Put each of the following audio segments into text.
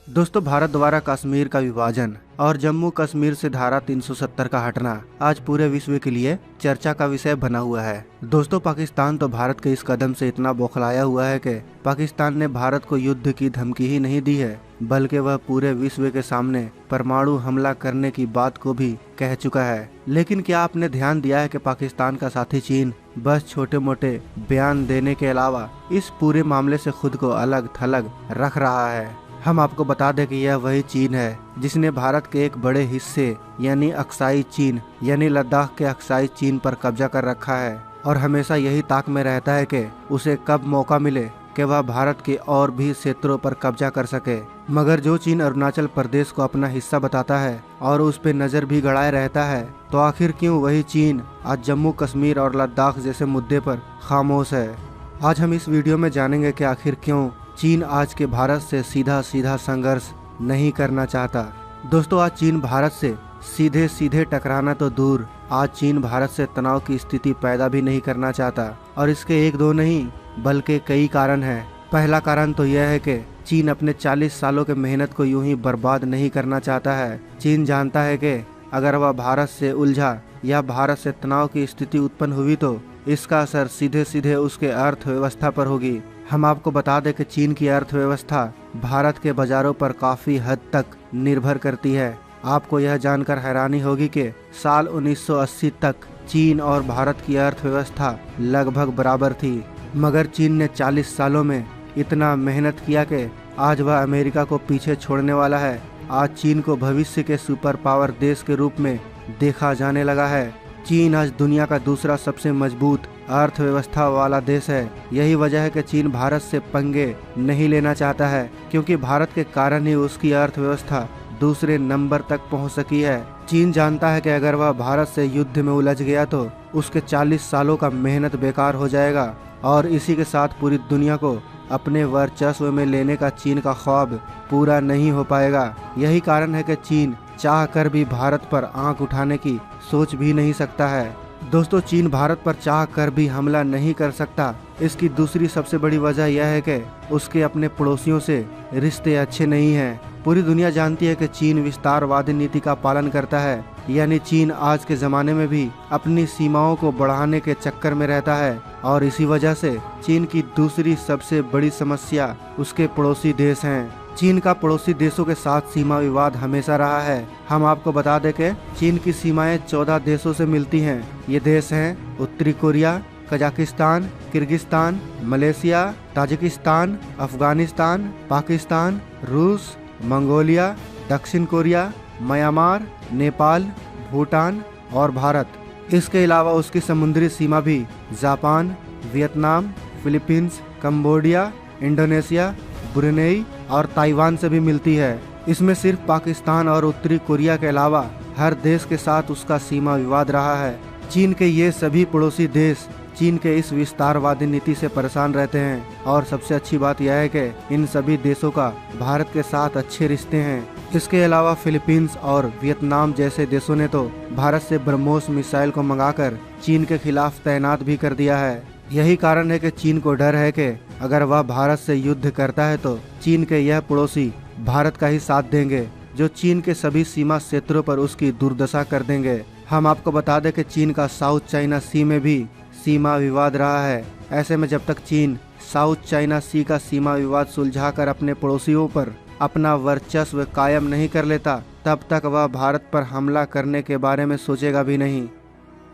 दोस्तों, भारत द्वारा कश्मीर का विभाजन और जम्मू कश्मीर से धारा 370 का हटना आज पूरे विश्व के लिए चर्चा का विषय बना हुआ है। दोस्तों, पाकिस्तान तो भारत के इस कदम से इतना बौखलाया हुआ है कि पाकिस्तान ने भारत को युद्ध की धमकी ही नहीं दी है, बल्कि वह पूरे विश्व के सामने परमाणु हमला करने की बात को भी कह चुका है। लेकिन क्या आपने ध्यान दिया है कि पाकिस्तान का साथी चीन बस छोटे मोटे बयान देने के अलावा इस पूरे मामले से खुद को अलग थलग रख रहा है। हम आपको बता दें कि यह वही चीन है जिसने भारत के एक बड़े हिस्से यानी अक्साई चीन यानी लद्दाख के अक्साई चीन पर कब्जा कर रखा है और हमेशा यही ताक में रहता है कि उसे कब मौका मिले कि वह भारत के और भी क्षेत्रों पर कब्जा कर सके। मगर जो चीन अरुणाचल प्रदेश को अपना हिस्सा बताता है और उस पे नजर भी गड़ाए रहता है, तो आखिर क्यों वही चीन आज जम्मू कश्मीर और लद्दाख जैसे मुद्दे पर खामोश है। आज हम इस वीडियो में जानेंगे कि आखिर क्यों चीन आज के भारत से सीधा संघर्ष नहीं करना चाहता। दोस्तों, आज चीन भारत से सीधे टकराना तो दूर, आज चीन भारत से तनाव की स्थिति पैदा भी नहीं करना चाहता और इसके एक दो नहीं बल्कि कई कारण हैं। पहला कारण तो यह है कि चीन अपने 40 सालों के मेहनत को यूं ही बर्बाद नहीं करना चाहता है। चीन जानता है कि अगर वह भारत से उलझा या भारत से तनाव की स्थिति उत्पन्न हुई तो इसका असर सीधे उसके अर्थव्यवस्था पर होगी। हम आपको बता दें कि चीन की अर्थव्यवस्था भारत के बाजारों पर काफी हद तक निर्भर करती है। आपको यह जानकर हैरानी होगी कि साल 1980 तक चीन और भारत की अर्थव्यवस्था लगभग बराबर थी, मगर चीन ने 40 सालों में इतना मेहनत किया कि आज वह अमेरिका को पीछे छोड़ने वाला है। आज चीन को भविष्य के सुपर पावर देश के रूप में देखा जाने लगा है। चीन आज दुनिया का दूसरा सबसे मजबूत अर्थव्यवस्था वाला देश है। यही वजह है कि चीन भारत से पंगे नहीं लेना चाहता है, क्योंकि भारत के कारण ही उसकी अर्थव्यवस्था दूसरे नंबर तक पहुंच सकी है। चीन जानता है कि अगर वह भारत से युद्ध में उलझ गया तो उसके 40 सालों का मेहनत बेकार हो जाएगा और इसी के साथ पूरी दुनिया को अपने वर्चस्व में लेने का चीन का ख्वाब पूरा नहीं हो पाएगा। यही कारण है कि चीन चाह कर भी भारत पर आंख उठाने की सोच भी नहीं सकता है। दोस्तों, चीन भारत पर चाह कर भी हमला नहीं कर सकता। इसकी दूसरी सबसे बड़ी वजह यह है कि उसके अपने पड़ोसियों से रिश्ते अच्छे नहीं हैं। पूरी दुनिया जानती है कि चीन विस्तारवादी नीति का पालन करता है, यानी चीन आज के जमाने में भी अपनी सीमाओं को बढ़ाने के चक्कर में रहता है और इसी वजह से चीन की दूसरी सबसे बड़ी समस्या उसके पड़ोसी देश हैं। चीन का पड़ोसी देशों के साथ सीमा विवाद हमेशा रहा है। हम आपको बता दें कि चीन की सीमाएं 14 देशों से मिलती हैं। ये देश हैं उत्तरी Korea, Kazakhstan, Kyrgyzstan, Malaysia, Tajikistan, Afghanistan, Pakistan, रूस, मंगोलिया, दक्षिण कोरिया, म्यांमार, नेपाल, भूटान और भारत। इसके अलावा उसकी समुद्री सीमा भी Japan, Vietnam, Philippines, Cambodia, Indonesia, Brunei और ताइवान से भी मिलती है। इसमें सिर्फ पाकिस्तान और उत्तरी कोरिया के अलावा हर देश के साथ उसका सीमा विवाद रहा है। चीन के ये सभी पड़ोसी देश चीन के इस विस्तारवादी नीति से परेशान रहते हैं और सबसे अच्छी बात यह है कि इन सभी देशों का भारत के साथ अच्छे रिश्ते हैं। इसके अलावा फिलीपींस और वियतनाम जैसे देशों ने तो भारत से ब्रह्मोस मिसाइल को मंगाकर चीन के खिलाफ तैनात भी कर दिया है। यही कारण है कि चीन को डर है कि अगर वह भारत से युद्ध करता है तो चीन के यह पड़ोसी भारत का ही साथ देंगे, जो चीन के सभी सीमा क्षेत्रों पर उसकी दुर्दशा कर देंगे। हम आपको बता दें कि चीन का साउथ चाइना सी में भी सीमा विवाद रहा है। ऐसे में जब तक चीन साउथ चाइना सी का सीमा विवाद सुलझाकर अपने पड़ोसियों पर अपना वर्चस्व कायम नहीं कर लेता, तब तक वह भारत पर हमला करने के बारे में सोचेगा भी नहीं।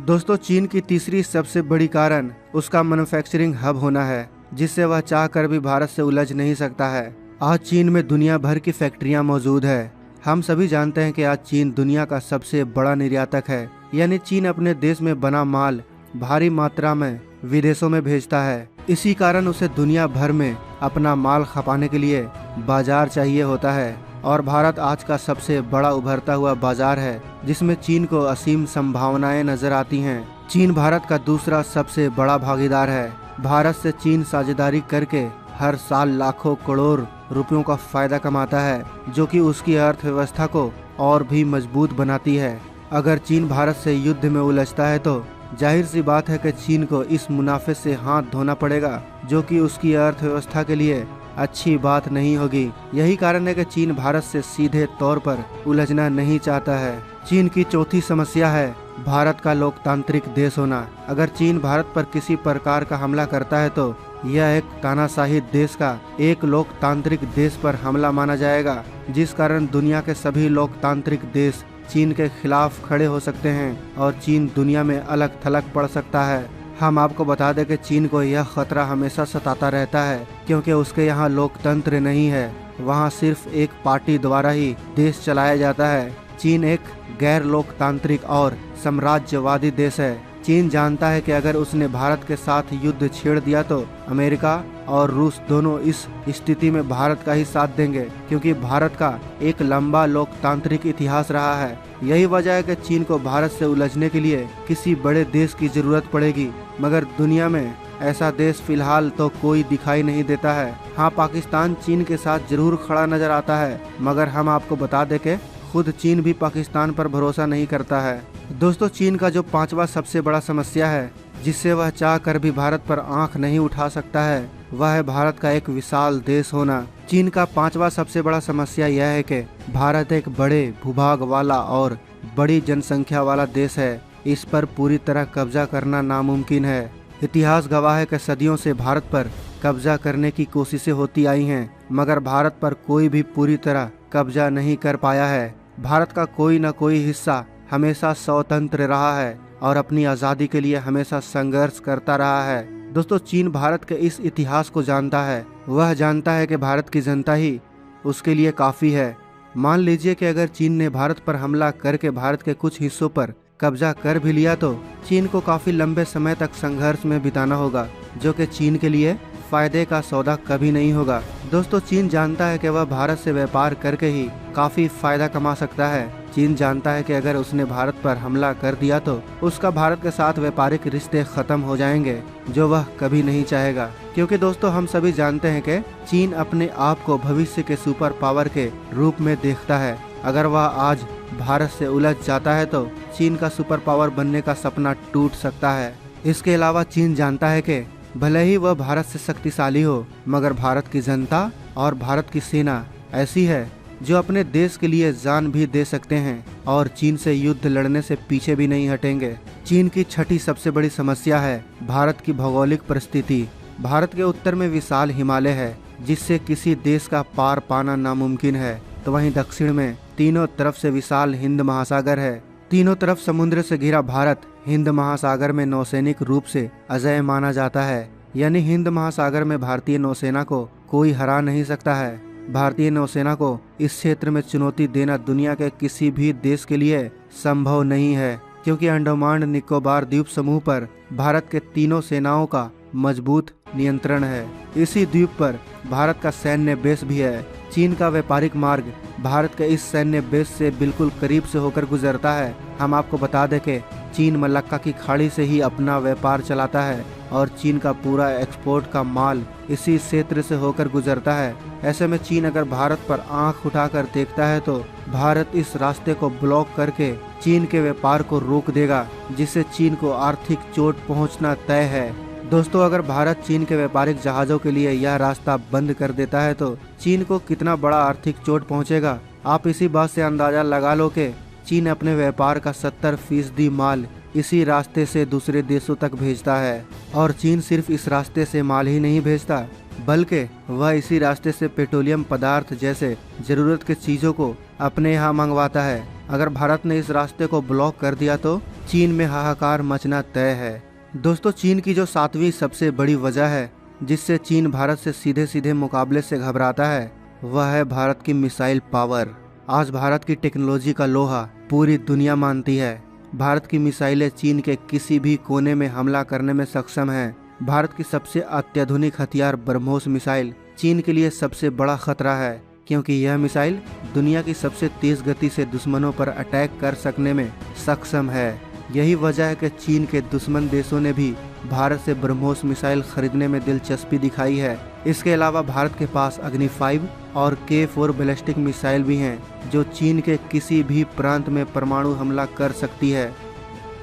दोस्तों, चीन की तीसरी सबसे बड़ी कारण उसका मैन्युफैक्चरिंग हब होना है, जिससे वह चाह कर भी भारत से उलझ नहीं सकता है। आज चीन में दुनिया भर की फैक्ट्रियां मौजूद है। हम सभी जानते हैं कि आज चीन दुनिया का सबसे बड़ा निर्यातक है, यानी चीन अपने देश में बना माल भारी मात्रा में विदेशों में भेजता है। इसी कारण उसे दुनिया भर में अपना माल खपाने के लिए बाजार चाहिए होता है और भारत आज का सबसे बड़ा उभरता हुआ बाजार है, जिसमें चीन को असीम संभावनाएं नजर आती हैं। चीन भारत का दूसरा सबसे बड़ा भागीदार है। भारत से चीन साझेदारी करके हर साल लाखों करोड़ रुपयों का फायदा कमाता है, जो कि उसकी अर्थव्यवस्था को और भी मजबूत बनाती है। अगर चीन भारत से युद्ध में उलझता है तो जाहिर सी बात है कि चीन को इस मुनाफे से हाथ धोना पड़ेगा, जो कि उसकी अर्थव्यवस्था के लिए अच्छी बात नहीं होगी। यही कारण है कि चीन भारत से सीधे तौर पर उलझना नहीं चाहता है। चीन की चौथी समस्या है भारत का लोकतांत्रिक देश होना। अगर चीन भारत पर किसी प्रकार का हमला करता है तो यह एक तानाशाही देश का एक लोकतांत्रिक देश पर हमला माना जाएगा, जिस कारण दुनिया के सभी लोकतांत्रिक देश चीन के खिलाफ खड़े हो सकते हैं और चीन दुनिया में अलग थलग पड़ सकता है। हम आपको बता दें कि चीन को यह खतरा हमेशा सताता रहता है, क्योंकि उसके यहाँ लोकतंत्र नहीं है। वहाँ सिर्फ एक पार्टी द्वारा ही देश चलाया जाता है। चीन एक गैर लोकतांत्रिक और साम्राज्यवादी देश है। चीन जानता है कि अगर उसने भारत के साथ युद्ध छेड़ दिया तो अमेरिका और रूस दोनों इस स्थिति में भारत का ही साथ देंगे, क्योंकि भारत का एक लंबा लोकतांत्रिक इतिहास रहा है। यही वजह है कि चीन को भारत से उलझने के लिए किसी बड़े देश की जरूरत पड़ेगी, मगर दुनिया में ऐसा देश फिलहाल तो कोई दिखाई नहीं देता है। हाँ, पाकिस्तान चीन के साथ जरूर खड़ा नजर आता है, मगर हम आपको बता दें कि खुद चीन भी पाकिस्तान पर भरोसा नहीं करता है। दोस्तों, चीन का जो पांचवा सबसे बड़ा समस्या है, जिससे वह चाह कर भी भारत पर आंख नहीं उठा सकता है, वह है भारत का एक विशाल देश होना। चीन का पांचवा सबसे बड़ा समस्या यह है कि भारत एक बड़े भूभाग वाला और बड़ी जनसंख्या वाला देश है। इस पर पूरी तरह कब्जा करना नामुमकिन है। इतिहास गवाह है कि सदियों से भारत पर कब्जा करने की कोशिशें होती आई हैं, मगर भारत पर कोई भी पूरी तरह कब्जा नहीं कर पाया है। भारत का कोई न कोई हिस्सा हमेशा स्वतंत्र रहा है और अपनी आज़ादी के लिए हमेशा संघर्ष करता रहा है। दोस्तों, चीन भारत के इस इतिहास को जानता है। वह जानता है कि भारत की जनता ही उसके लिए काफ़ी है। मान लीजिए कि अगर चीन ने भारत पर हमला करके भारत के कुछ हिस्सों पर कब्जा कर भी लिया तो चीन को काफ़ी लंबे समय तक संघर्ष में बिताना होगा, जो कि चीन के लिए फायदे का सौदा कभी नहीं होगा। दोस्तों, चीन जानता है कि वह भारत से व्यापार करके ही काफी फायदा कमा सकता है। चीन जानता है कि अगर उसने भारत पर हमला कर दिया तो उसका भारत के साथ व्यापारिक रिश्ते खत्म हो जाएंगे, जो वह कभी नहीं चाहेगा। क्योंकि दोस्तों, हम सभी जानते हैं कि चीन अपने आप को भविष्य के सुपर पावर के रूप में देखता है। अगर वह आज भारत से उलझ जाता है तो चीन का सुपर पावर बनने का सपना टूट सकता है। इसके अलावा चीन जानता है कि भले ही वह भारत से शक्तिशाली हो, मगर भारत की जनता और भारत की सेना ऐसी है जो अपने देश के लिए जान भी दे सकते हैं और चीन से युद्ध लड़ने से पीछे भी नहीं हटेंगे। चीन की छठी सबसे बड़ी समस्या है भारत की भौगोलिक परिस्थिति। भारत के उत्तर में विशाल हिमालय है, जिससे किसी देश का पार पाना नामुमकिन है। तो वहीं दक्षिण में तीनों तरफ से विशाल हिंद महासागर है। तीनों तरफ समुद्र से घिरा भारत हिंद महासागर में नौसैनिक रूप से अजेय माना जाता है। यानी हिंद महासागर में भारतीय नौसेना को कोई हरा नहीं सकता है। भारतीय नौसेना को इस क्षेत्र में चुनौती देना दुनिया के किसी भी देश के लिए संभव नहीं है, क्योंकि अंडमान निकोबार द्वीप समूह पर भारत के तीनों सेनाओं का मजबूत नियंत्रण है। इसी द्वीप पर भारत का सैन्य बेस भी है। चीन का व्यापारिक मार्ग भारत के इस सैन्य बेस से बिल्कुल करीब से होकर गुजरता है। हम आपको बता दें कि चीन मलक्का की खाड़ी से ही अपना व्यापार चलाता है और चीन का पूरा एक्सपोर्ट का माल इसी क्षेत्र से होकर गुजरता है। ऐसे में चीन अगर भारत पर आंख उठाकर देखता है तो भारत इस रास्ते को ब्लॉक करके चीन के व्यापार को रोक देगा, जिससे चीन को आर्थिक चोट पहुंचना तय है। दोस्तों, अगर भारत चीन के व्यापारिक जहाजों के लिए यह रास्ता बंद कर देता है तो चीन को कितना बड़ा आर्थिक चोट पहुंचेगा। आप इसी बात से अंदाजा लगा लो कि चीन अपने व्यापार का 70% माल इसी रास्ते से दूसरे देशों तक भेजता है। और चीन सिर्फ इस रास्ते से माल ही नहीं भेजता, बल्कि वह इसी रास्ते से पेट्रोलियम पदार्थ जैसे जरूरत के चीजों को अपने यहाँ मंगवाता है। अगर भारत ने इस रास्ते को ब्लॉक कर दिया तो चीन में हाहाकार मचना तय है। दोस्तों, चीन की जो 7वीं सबसे बड़ी वजह है जिससे चीन भारत से सीधे सीधे मुकाबले से घबराता है, वह है भारत की मिसाइल पावर। आज भारत की टेक्नोलॉजी का लोहा पूरी दुनिया मानती है। भारत की मिसाइलें चीन के किसी भी कोने में हमला करने में सक्षम हैं। भारत की सबसे अत्याधुनिक हथियार ब्रह्मोस मिसाइल चीन के लिए सबसे बड़ा खतरा है, क्योंकि यह मिसाइल दुनिया की सबसे तेज गति से दुश्मनों पर अटैक कर सकने में सक्षम है। यही वजह है कि चीन के दुश्मन देशों ने भी भारत से ब्रह्मोस मिसाइल खरीदने में दिलचस्पी दिखाई है। इसके अलावा भारत के पास अग्नि 5 और K4 बैलिस्टिक मिसाइल भी हैं, जो चीन के किसी भी प्रांत में परमाणु हमला कर सकती है।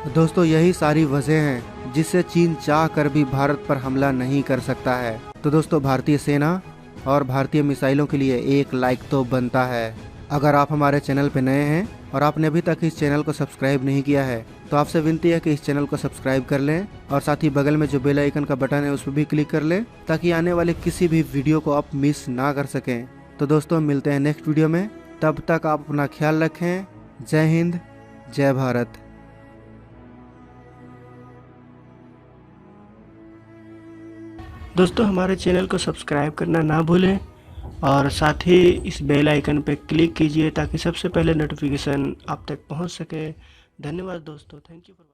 दोस्तों, यही सारी वजह हैं जिससे चीन चाह कर भी भारत पर हमला नहीं कर सकता है। तो दोस्तों, भारतीय सेना और भारतीय मिसाइलों के लिए एक लाइक तो बनता है। अगर आप हमारे चैनल पर नए हैं और आपने अभी तक इस चैनल को सब्सक्राइब नहीं किया है तो आपसे विनती है कि इस चैनल को सब्सक्राइब कर लें और साथ ही बगल में जो बेल आइकन का बटन है उस पर भी क्लिक कर लें ताकि आने वाले किसी भी वीडियो को आप मिस ना कर सकें। तो दोस्तों मिलते हैं नेक्स्ट वीडियो में, तब तक आप अपना ख्याल रखें। जय हिंद, जय भारत। दोस्तों हमारे चैनल को सब्सक्राइब करना ना भूलें और साथ ही इस बेल आइकन पर क्लिक कीजिए ताकि सबसे पहले नोटिफिकेशन आप तक पहुंच सके। धन्यवाद दोस्तों, थैंक यू फॉर